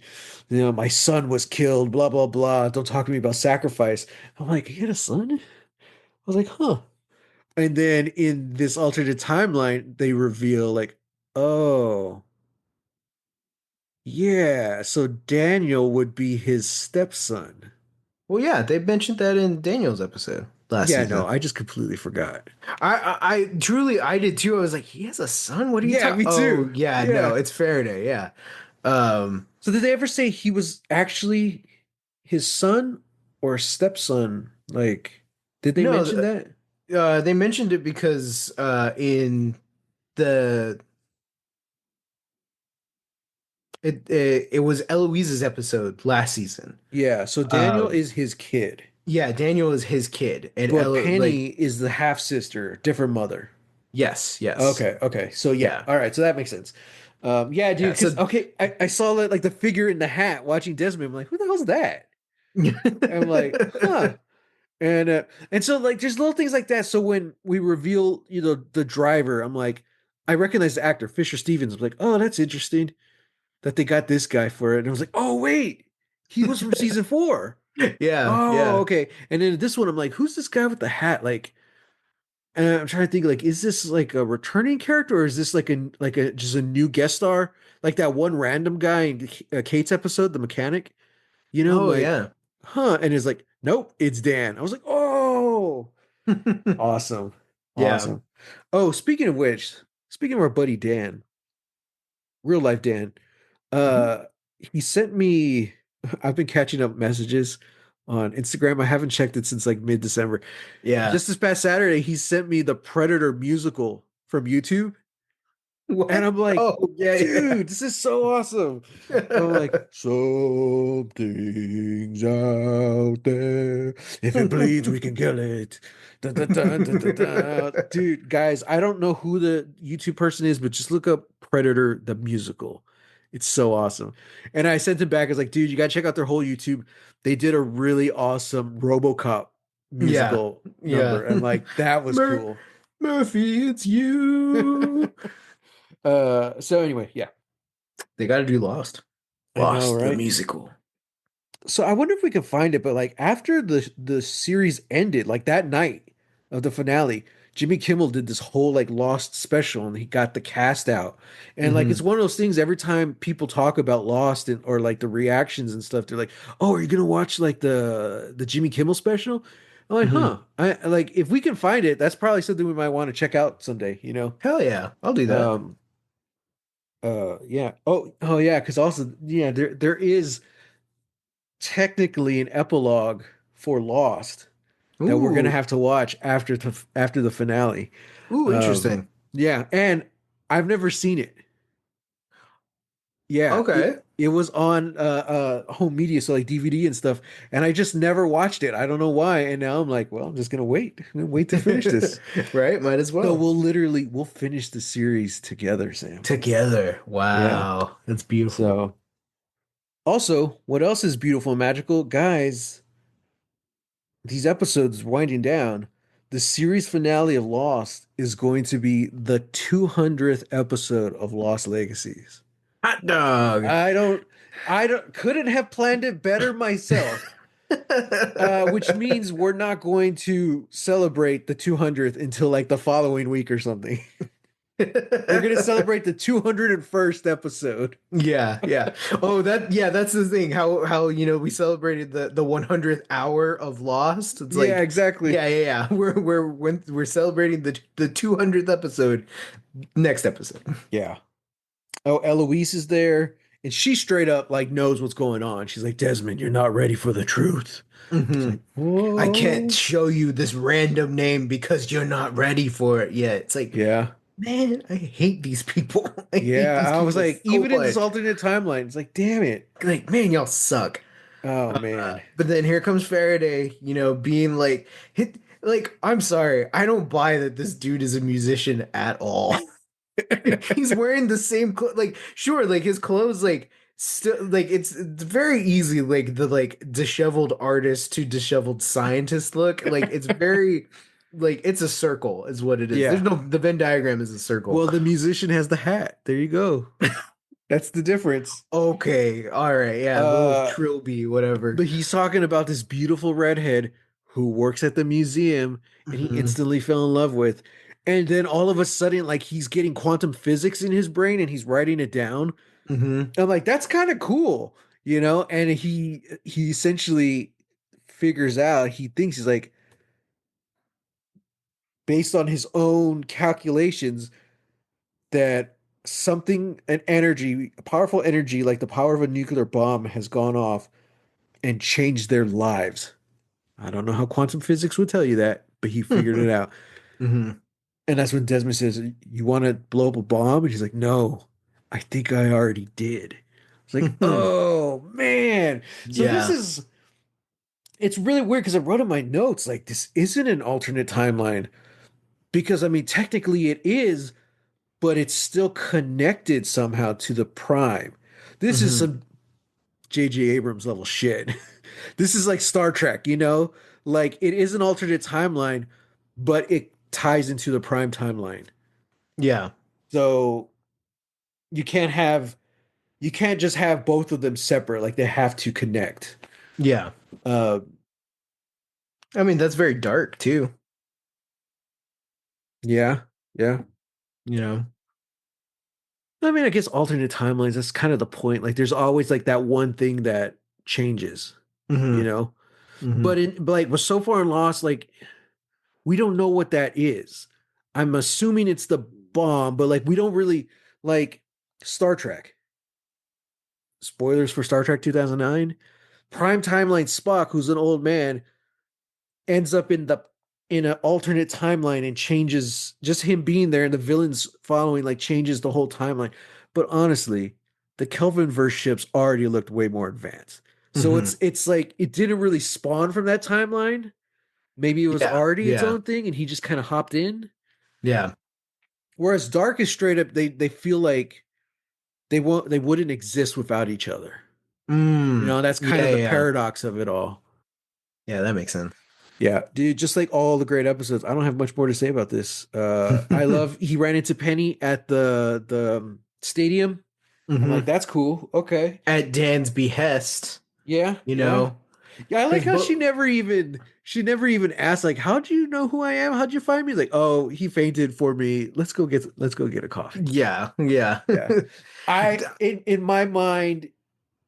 My son was killed. Blah blah blah. Don't talk to me about sacrifice." I'm like, "You had a son?" I was like, "Huh." And then in this alternate timeline, they reveal like, "Oh, yeah. So Daniel would be his stepson." Well, yeah, they mentioned that in Daniel's episode last Yeah, no, season. I just completely forgot. I truly I did too. I was like, he has a son. What are you Yeah, talking? me Oh too. yeah, no, Yeah. it's Faraday. Yeah. Um, So did they ever say he was actually his son or stepson? Like, did they no, mention that? they mentioned it because in the it was Eloise's episode last season. Yeah, so Daniel Um, is his kid, yeah, Daniel is his kid, and but Elo like Penny is the half sister, different mother. yes, yes, Okay, okay. So yeah, yeah, all right, so that makes sense. Yeah, dude, yeah. because So okay, I saw that like the figure in the hat watching Desmond. I'm like, who the hell's that? And I'm like, huh. And so like there's little things like that. So when we reveal, the driver, I'm like, I recognize the actor, Fisher Stevens. I'm like, oh, that's interesting that they got this guy for it. And I was like, oh wait, he was from season 4. yeah, Oh, yeah. okay. And then this one, I'm like, who's this guy with the hat? Like, and I'm trying to think, like, is this like a returning character or is this like a just a new guest star? Like that one random guy in Kate's episode, the mechanic. I'm Oh like, yeah. huh? And it's like, nope, it's Dan. I was like, oh, awesome, Yeah. awesome. Oh, speaking of our buddy Dan, real life Dan, Mhm. uh, he sent me. I've been catching up messages on Instagram. I haven't checked it since like mid-December. Yeah. Just this past Saturday, he sent me the Predator musical from YouTube. And What? I'm like, Oh yeah, yeah. dude, this is so awesome. I'm like, something's out there. If it bleeds, we can kill it. Dun, dun, dun, dun, dun, dun. Dude, guys, I don't know who the YouTube person is, but just look up Predator the musical. It's so awesome. And I sent him back. I was like, dude, you gotta check out their whole YouTube. They did a really awesome RoboCop Yeah. musical Yeah. number, and like that was Mer cool. Murphy, it's you. So anyway, yeah, They got to do Lost. I know, Lost the right? musical. So I wonder if we can find it, but like after the series ended, like that night of the finale, Jimmy Kimmel did this whole like Lost special and he got the cast out. And like it's Hmm. one of those things every time people talk about Lost and or like the reactions and stuff, they're like, "Oh, are you gonna watch like the Jimmy Kimmel special?" I'm like, Hmm. "Huh." I like if we can find it, that's probably something we might want to check out someday, you know? Hell yeah, I'll do that. Um yeah. Oh yeah, because also yeah, there is technically an epilogue for Lost that we're gonna Ooh, have to watch after the finale. ooh, Um, interesting. yeah, and I've never seen it. Yeah, Okay. it was on home media, so like DVD and stuff, and I just never watched it. I don't know why, and now I'm like, well, I'm just gonna wait. I'm gonna wait to finish this. Right, might as So well. we'll finish the series together, Sam. Together. Yeah. Wow, that's beautiful. So also, what else is beautiful and magical, guys? These episodes winding down, the series finale of Lost is going to be the 200th episode of Lost Legacies. Hot dog. I don't, couldn't have planned it better myself. Which means we're not going to celebrate the 200th until like the following week or something. We're going to celebrate the 201st episode. Yeah, yeah. Oh, yeah, that's the thing. How we celebrated the 100th hour of Lost. It's Yeah, like, exactly. yeah, yeah, yeah. We're celebrating the 200th episode next episode. Yeah. Oh, Eloise is there, and she straight up like knows what's going on. She's like, Desmond, you're not ready for the truth. It's Hmm. like, I can't whoa. show you this random name because you're not ready for it yet. It's like, Yeah. man, I hate these people. I hate Yeah. these I was people like, so even in this much. alternate timeline, it's like, damn it. Like, man, y'all suck. Oh man. But then here comes Faraday, being like, like, I'm sorry, I don't buy that this dude is a musician at all. He's wearing the same clothes. Like, sure, like his clothes, like, still, like, it's very easy, like the like disheveled artist to disheveled scientist look. Like, it's very, like, it's a circle, is what it is. There's Yeah. no, the Venn diagram is a circle. Well, the musician has the hat. There you go. That's the difference. Okay, all right, yeah, little Uh, trilby, whatever. but he's talking about this beautiful redhead who works at the museum and he Hmm. instantly fell in love with. And then all of a sudden, like he's getting quantum physics in his brain and he's writing it down. Hmm. I'm like, that's kind of cool, you know? And he essentially figures out, he thinks he's like, based on his own calculations, that something, an energy, a powerful energy like the power of a nuclear bomb has gone off and changed their lives. I don't know how quantum physics would tell you that, but he figured it out. Hmm. And that's when Desmond says, you want to blow up a bomb? And he's like, no, I think I already did. It's like, oh man. So this Yeah. is, it's really weird because I wrote in my notes, like, this isn't an alternate timeline. Because I mean, technically it is, but it's still connected somehow to the prime. This is Hmm. some J.J. Abrams level shit. This is like Star Trek, you know? Like it is an alternate timeline, but it ties into the prime timeline. Yeah. So you can't have you can't just have both of them separate. Like they have to connect. Yeah. Uh I mean, that's very dark too, yeah, yeah. you know. I mean, I guess alternate timelines, that's kind of the point. Like there's always like that one thing that changes, you Hmm. know? Hmm. But like was so far in Lost, like we don't know what that is. I'm assuming it's the bomb, but like we don't really like Star Trek. Spoilers for Star Trek 2009. Prime timeline Spock, who's an old man, ends up in an alternate timeline and changes just him being there and the villains following like changes the whole timeline. But honestly, the Kelvin verse ships already looked way more advanced. So Hmm. it's like it didn't really spawn from that timeline. Maybe it was Yeah. already its Yeah. own thing and he just kind of hopped in. Yeah. Whereas Dark is straight up they feel like they wouldn't exist without each other. You Mm. know, that's kind Yeah. of the Yeah. paradox of it all. Yeah. That makes sense. Yeah, dude, just like all the great episodes, I don't have much more to say about this. I love he ran into Penny at the stadium. I'm like, Hmm. that's cool. Okay. At Dan's behest, Yeah, you yeah. know, Yeah, I like because how she never even asked like, how'd you know who I am? How'd you find me? Like, oh, he fainted for me. Let's go get a coffee. yeah, yeah, Yeah. In my mind,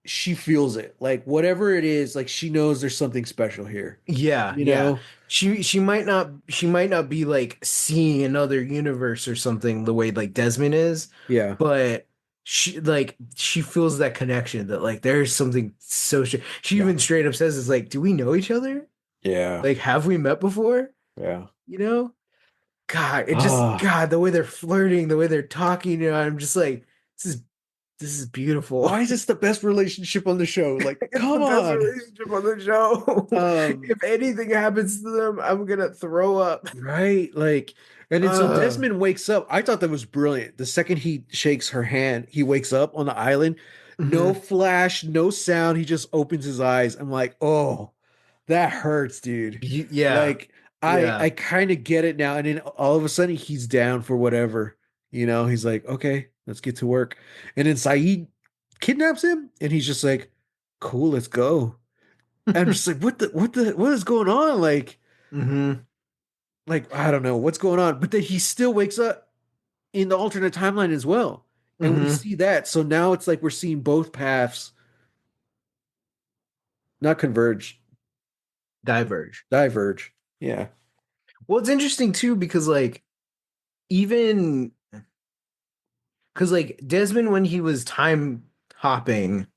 she feels it. Like whatever it is, like she knows there's something special here. yeah, You yeah. know? She might not be like seeing another universe or something the way like Desmond is, Yeah. but she feels that connection that like there's something so she Yeah. even straight up says it's like, do we know each other? Yeah. Like, have we met before? Yeah. You know? God, it just Ah. God, the way they're flirting, the way they're talking, I'm just like, this is this is beautiful. Why is this the best relationship on the show? Like, It's the come best on. relationship on the show. Um, If anything happens to them, I'm gonna throw up. right? Like, and then so Uh, Desmond wakes up. I thought that was brilliant. The second he shakes her hand, he wakes up on the island. No mhm. flash, no sound. He just opens his eyes. I'm like, oh, that hurts, dude. Yeah, Like, I yeah. kind of get it now. And then all of a sudden he's down for whatever. He's like, okay, let's get to work. And then Saeed kidnaps him, and he's just like, cool, let's go. And I'm just like, what is going on? Hmm. Like I don't know what's going on, but then he still wakes up in the alternate timeline as well, and we Hmm. see that. So now it's like we're seeing both paths not converge, Diverge. diverge. Yeah, Well, it's interesting too because like even because like Desmond when he was time hopping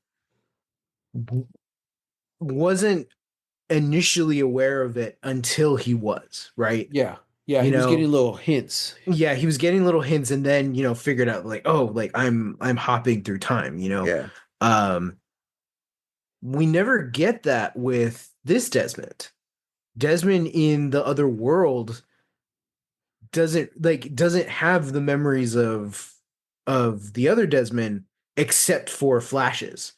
w- wasn't initially aware of it until he was, right? yeah, yeah. You He was know, getting little hints. yeah, he was getting little hints and then, figured out like, oh, like I'm hopping through time. Yeah. Um, we never get that with this Desmond. Desmond in the other world doesn't have the memories of the other Desmond except for flashes,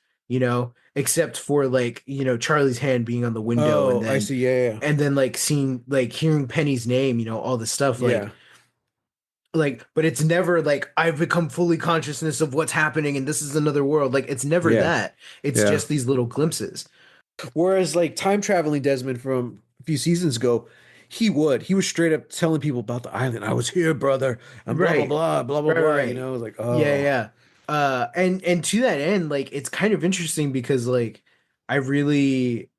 except for like, Charlie's hand being on the window and Oh, I then see. Yeah, and then like seeing like hearing Penny's name, all this stuff yeah, but it's never like I've become fully consciousness of what's happening and this is another world. Like it's never yeah, that. It's yeah. just these little glimpses. Whereas like time traveling Desmond from a few seasons ago, he was straight up telling people about the island. I was here, brother, and blah blah Right. blah blah blah Right, right, blah. right. Like, Yeah, oh yeah. And to that end, like it's kind of interesting because like I really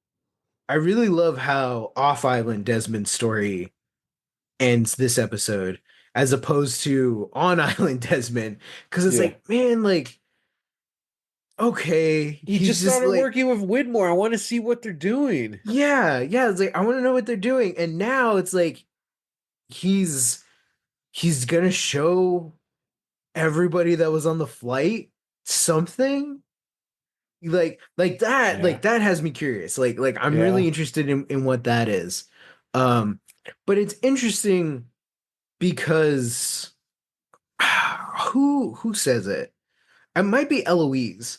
I really love how off island Desmond's story ends this episode as opposed to on island Desmond. Because it's yeah. like, man, like, okay, He he's just just started like, working with Widmore. I want to see what they're doing. yeah, yeah. It's like I want to know what they're doing. And now it's like he's he's gonna show everybody that was on the flight something Yeah, like that has me curious like I'm really yeah. interested in what that is. um but it's interesting because who says it? It might be Eloise.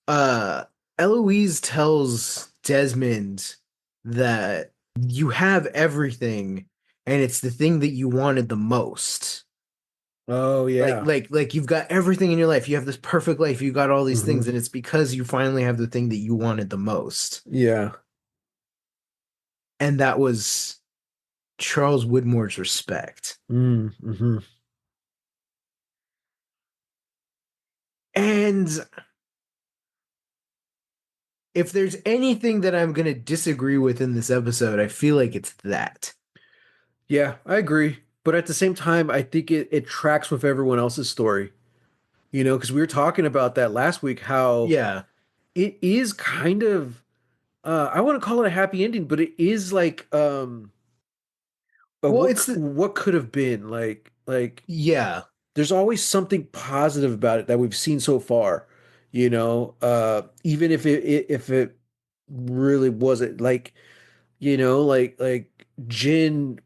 uh Eloise tells Desmond that you have everything and it's the thing that you wanted the most. Oh yeah. Like you've got everything in your life. You have this perfect life. You got all these Hmm. things, and it's because you finally have the thing that you wanted the most. Yeah. And that was Charles Widmore's respect. Mm-hmm. And if there's anything that I'm gonna disagree with in this episode, I feel like it's that. Yeah, I agree. But at the same time, I think it tracks with everyone else's story. Because we were talking about that last week, how Yeah. it is kind of I want to call it a happy ending, but it is like Well, what could have been like yeah. there's always something positive about it that we've seen so far, even if it really wasn't like, like Jin,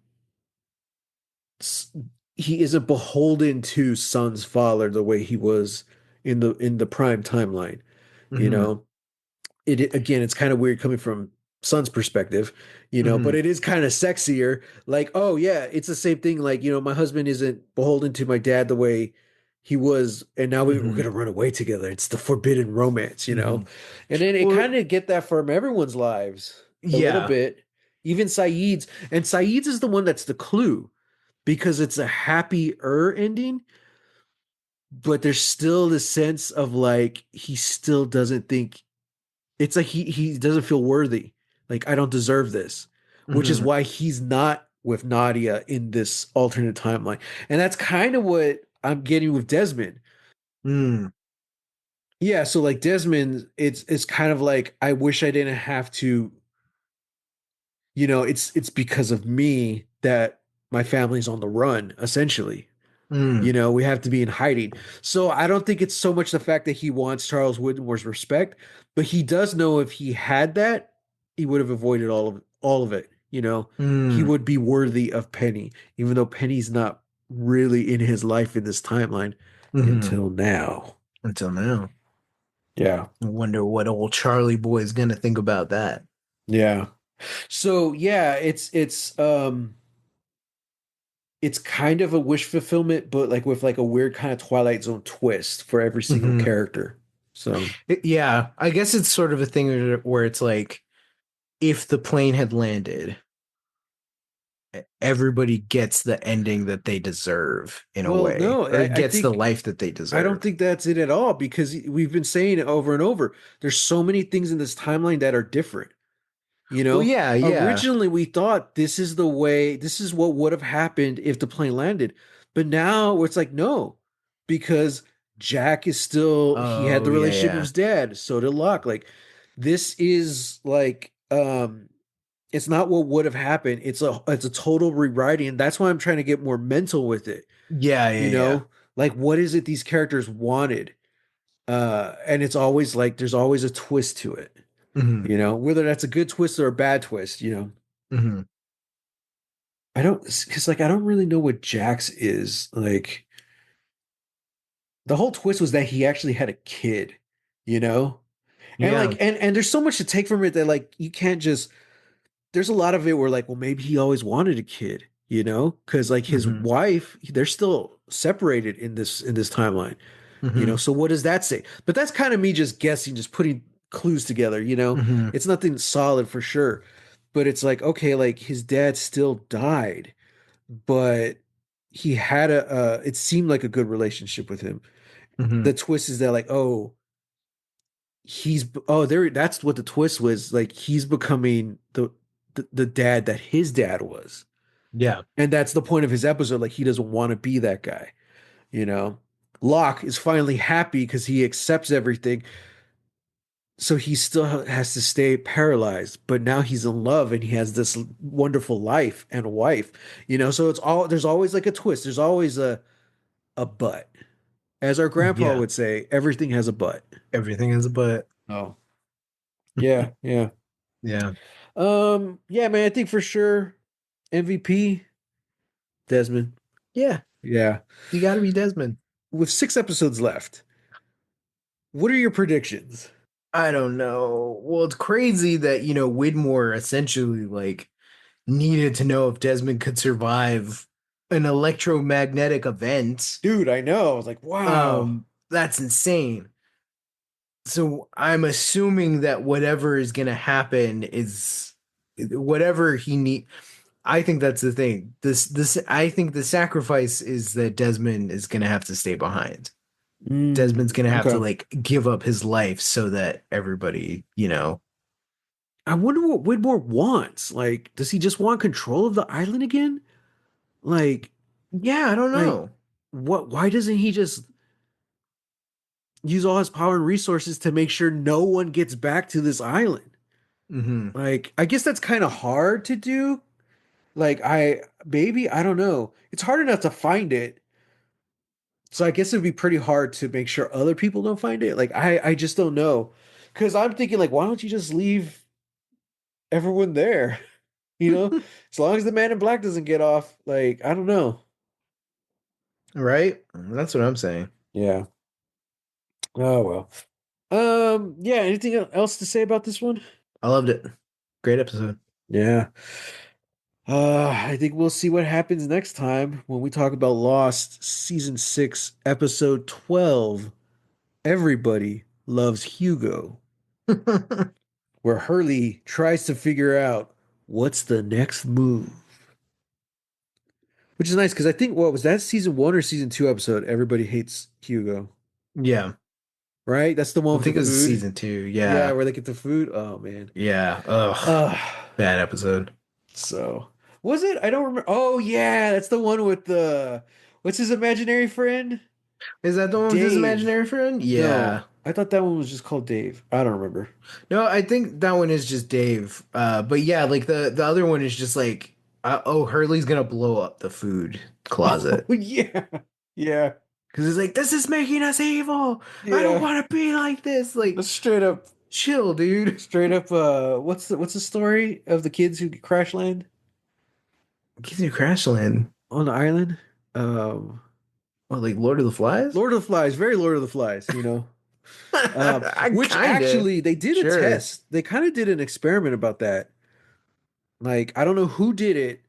s- he isn't beholden to Sun's father the way he was in the prime timeline, you Hmm. know. Again, it's kind of weird coming from son's perspective, you know, but Hmm. it is kind of sexier. Like, oh yeah, it's the same thing. Like, you know, my husband isn't beholden to my dad the way he was, and now we're Hmm. gonna run away together. It's the forbidden romance, you know. Hmm. And then it Well, kind of get that from everyone's lives a little yeah. bit, even Saeed's. And Saeed's is the one that's the clue because it's a happier ending, but there's still the sense of like he still doesn't think it's like he doesn't feel worthy. Like I don't deserve this, which is Hmm. why he's not with Nadia in this alternate timeline. And that's kind of what I'm getting with Desmond. Mm. Yeah, so like Desmond, it's kind of like I wish I didn't have to, you know, it's because of me that my family's on the run, essentially. Mm. You know, we have to be in hiding. So I don't think it's so much the fact that he wants Charles Whitmore's respect, but he does know if he had that, he would have avoided all of it. You know, he Mm. would be worthy of Penny, even though Penny's not really in his life in this timeline Hmm. until now. Until now. Yeah. I wonder what old Charlie boy is gonna think about that. Yeah. So yeah, it's kind of a wish fulfillment, but like with like a weird kind of Twilight Zone twist for every single Hmm. character. So Yeah, I guess it's sort of a thing where it's like if the plane had landed, everybody gets the ending that they deserve in a well, way, no, or I gets the think life that they I don't deserve. think that's it at all because we've been saying it over and over. There's so many things in this timeline that are different. You Well, know, yeah, yeah. originally we thought this is the way, this is what would have happened if the plane landed. But now it's like, no, because Jack is still, he had Oh, the yeah, relationship with yeah. his dad. So did Locke. Like, this is like, it's not what would have happened. It's a total rewriting. And that's why I'm trying to get more mental with it. Yeah, yeah, You yeah. know, like what is it these characters wanted? And it's always like, there's always a twist to it, Hmm. you know, whether that's a good twist or a bad twist, you know. Hmm. I don't, because like I don't really know what Jax is. Like the whole twist was that he actually had a kid, you know? And like Yeah. and there's so much to take from it that like you can't just there's a lot of it where like, well, maybe he always wanted a kid, you know? Because like his Hmm. wife, they're still separated in this timeline, you know. Hmm. So what does that say? But that's kind of me just guessing, just putting clues together, you know. Hmm. It's nothing solid for sure. But it's like, okay, like his dad still died but he had it seemed like a good relationship with him. Hmm. The twist is that like, oh, there that's what the twist was. Like he's becoming the dad that his dad was. Yeah. And that's the point of his episode. Like he doesn't want to be that guy, you know. Locke is finally happy because he accepts everything. So he still has to stay paralyzed, but now he's in love and he has this wonderful life and a wife, you know. So it's all there's always like a twist. There's always a but. As our grandpa Yeah. would say, everything has a but. Everything is a but. Oh. Yeah, yeah. Yeah. Yeah, man, I think for sure MVP, Desmond. Yeah. Yeah. You got to be Desmond. With 6 episodes left, what are your predictions? I don't know. Well, it's crazy that, Widmore essentially like needed to know if Desmond could survive an electromagnetic event. Dude, I know. I was like, wow. That's insane. So I'm assuming that whatever is going to happen is whatever he need. I think that's the thing. I think the sacrifice is that Desmond is going to have to stay behind. Desmond's Mm, going to have to okay. like give up his life so that everybody. I wonder what Widmore wants. Like, does he just want control of the island again? Like, Yeah, I don't like, know. why doesn't he just use all his power and resources to make sure no one gets back to this island? Hmm. Like, I guess that's kind of hard to do. Like, maybe, I don't know. It's hard enough to find it. So I guess it'd be pretty hard to make sure other people don't find it. Like, I just don't know. Because I'm thinking, like, why don't you just leave everyone there? You know, as long as the man in black doesn't get off, like, I don't know. Right? That's what I'm saying. Yeah. Oh, well. Yeah. Anything else to say about this one? I loved it. Great episode. Yeah. I think we'll see what happens next time when we talk about Lost season 6, episode 12. Everybody loves Hugo, where Hurley tries to figure out what's the next move. Which is nice because I think what was that season 1 or season 2 episode? Everybody hates Hugo, Yeah. right? That's the one I with the think it was food. season 2. Yeah, Yeah. where they get the food. Oh man. Yeah. Ugh. Uh Bad episode. so was it? I don't remember. Oh yeah, that's the one with the what's his imaginary friend? Is that the one with his Dave. imaginary friend? Yeah. No, I thought that one was just called Dave. I don't remember. No, I think that one is just Dave. But yeah, like the other one is just like, oh, Hurley's gonna blow up the food Oh closet yeah. Yeah. because it's like this is making us evil. I don't Yeah. want to be like this. Like, That's chill, dude. straight up what's the story of the kids who crash land Kids in Crashland. on the island? Um Oh, like Lord of the Flies? Lord of the Flies, very Lord of the Flies, you know. I Which kinda. actually they did a Sure. test. They kind of did an experiment about that. Like, I don't know who did it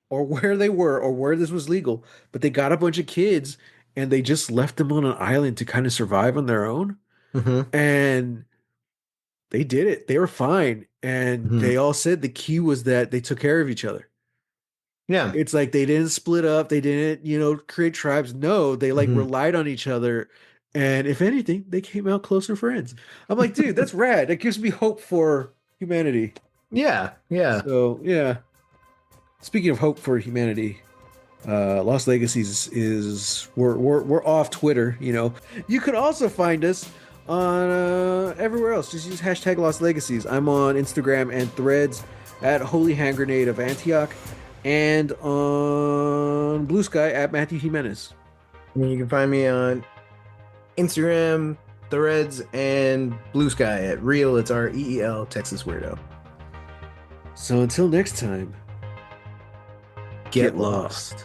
or where they were or where this was legal, but they got a bunch of kids and they just left them on an island to kind of survive on their own. Hmm. And they did it. They were fine. And Hmm. they all said the key was that they took care of each other. Yeah. It's like they didn't split up, they didn't, create tribes. No, they like Hmm. relied on each other. And if anything, they came out closer friends. I'm like, dude, that's rad. That gives me hope for humanity. Yeah. Yeah. So, yeah. Speaking of hope for humanity, Lost Legacies is we're off Twitter. You can also find us on everywhere else. Just use hashtag Lost Legacies. I'm on Instagram and Threads at Holy Hand Grenade of Antioch, and on BluSky at Matthew Jimenez. And you can find me on Instagram, Threads, and Blue Sky at Real. It's REEL Texas Weirdo. So until next time, Get get lost. lost.